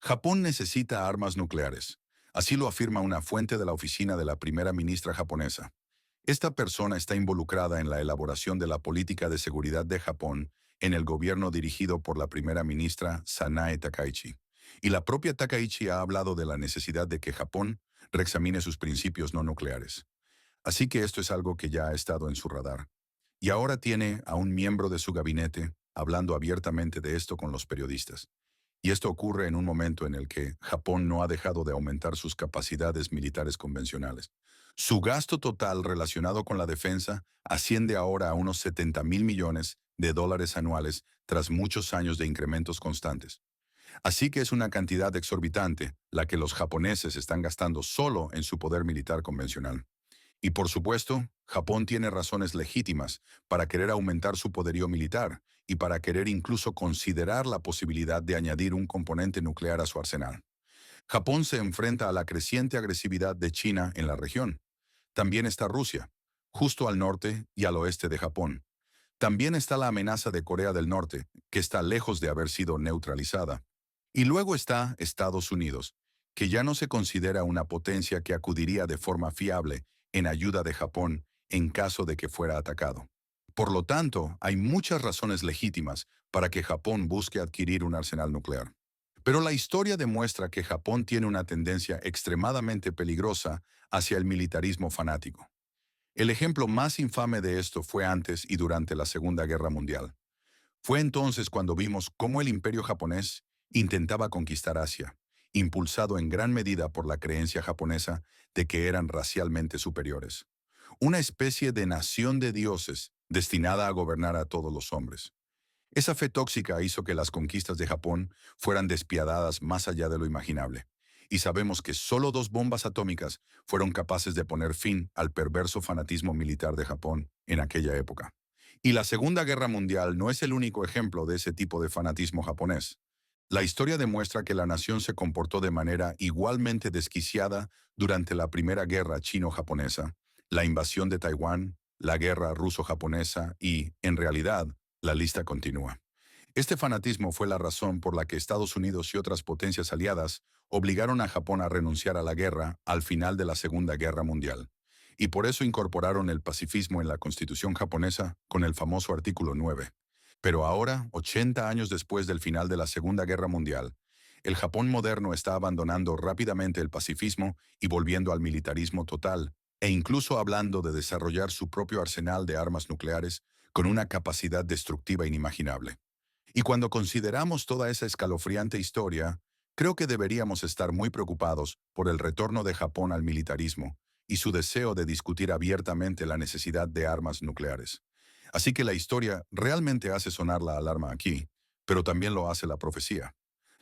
Japón necesita armas nucleares. Así lo afirma una fuente de la oficina de la primera ministra japonesa. Esta persona está involucrada en la elaboración de la política de seguridad de Japón en el gobierno dirigido por la primera ministra Sanae Takaichi. Y la propia Takaichi ha hablado de la necesidad de que Japón reexamine sus principios no nucleares. Así que esto es algo que ya ha estado en su radar. Y ahora tiene a un miembro de su gabinete hablando abiertamente de esto con los periodistas. Y esto ocurre en un momento en el que Japón no ha dejado de aumentar sus capacidades militares convencionales. Su gasto total relacionado con la defensa asciende ahora a unos 70.000 millones de dólares anuales tras muchos años de incrementos constantes. Así que es una cantidad exorbitante la que los japoneses están gastando solo en su poder militar convencional. Y por supuesto, Japón tiene razones legítimas para querer aumentar su poderío militar y para querer incluso considerar la posibilidad de añadir un componente nuclear a su arsenal. Japón se enfrenta a la creciente agresividad de China en la región. También está Rusia, justo al norte y al oeste de Japón. También está la amenaza de Corea del Norte, que está lejos de haber sido neutralizada. Y luego está Estados Unidos, que ya no se considera una potencia que acudiría de forma fiable en ayuda de Japón en caso de que fuera atacado. Por lo tanto, hay muchas razones legítimas para que Japón busque adquirir un arsenal nuclear. Pero la historia demuestra que Japón tiene una tendencia extremadamente peligrosa hacia el militarismo fanático. El ejemplo más infame de esto fue antes y durante la Segunda Guerra Mundial. Fue entonces cuando vimos cómo el imperio japonés intentaba conquistar Asia, impulsado en gran medida por la creencia japonesa de que eran racialmente superiores. Una especie de nación de dioses destinada a gobernar a todos los hombres. Esa fe tóxica hizo que las conquistas de Japón fueran despiadadas más allá de lo imaginable. Y sabemos que solo 2 bombas atómicas fueron capaces de poner fin al perverso fanatismo militar de Japón en aquella época. Y la Segunda Guerra Mundial no es el único ejemplo de ese tipo de fanatismo japonés. La historia demuestra que la nación se comportó de manera igualmente desquiciada durante la Primera Guerra Chino-Japonesa, la invasión de Taiwán, la guerra ruso-japonesa y, en realidad, la lista continúa. Este fanatismo fue la razón por la que Estados Unidos y otras potencias aliadas obligaron a Japón a renunciar a la guerra al final de la Segunda Guerra Mundial. Y por eso incorporaron el pacifismo en la Constitución japonesa con el famoso artículo 9. Pero ahora, 80 años después del final de la Segunda Guerra Mundial, el Japón moderno está abandonando rápidamente el pacifismo y volviendo al militarismo total, e incluso hablando de desarrollar su propio arsenal de armas nucleares con una capacidad destructiva inimaginable. Y cuando consideramos toda esa escalofriante historia, creo que deberíamos estar muy preocupados por el retorno de Japón al militarismo y su deseo de discutir abiertamente la necesidad de armas nucleares. Así que la historia realmente hace sonar la alarma aquí, pero también lo hace la profecía.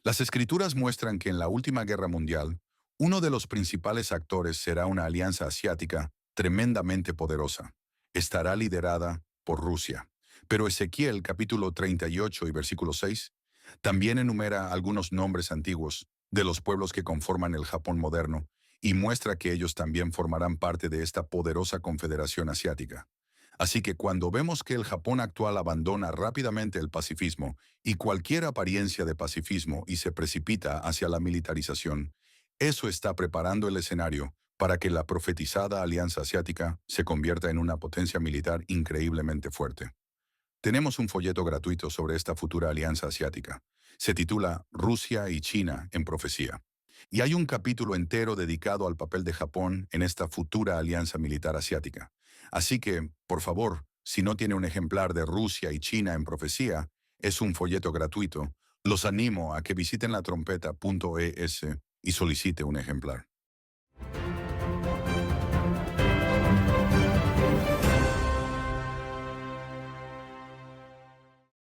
Las escrituras muestran que en la última guerra mundial, uno de los principales actores será una alianza asiática tremendamente poderosa. Estará liderada por Rusia. Pero Ezequiel capítulo 38 y versículo 6 también enumera algunos nombres antiguos de los pueblos que conforman el Japón moderno y muestra que ellos también formarán parte de esta poderosa confederación asiática. Así que cuando vemos que el Japón actual abandona rápidamente el pacifismo y cualquier apariencia de pacifismo y se precipita hacia la militarización, eso está preparando el escenario para que la profetizada Alianza Asiática se convierta en una potencia militar increíblemente fuerte. Tenemos un folleto gratuito sobre esta futura alianza asiática. Se titula Rusia y China en profecía. Y hay un capítulo entero dedicado al papel de Japón en esta futura alianza militar asiática. Así que, por favor, si no tiene un ejemplar de Rusia y China en profecía, es un folleto gratuito. Los animo a que visiten latrompeta.es y solicite un ejemplar.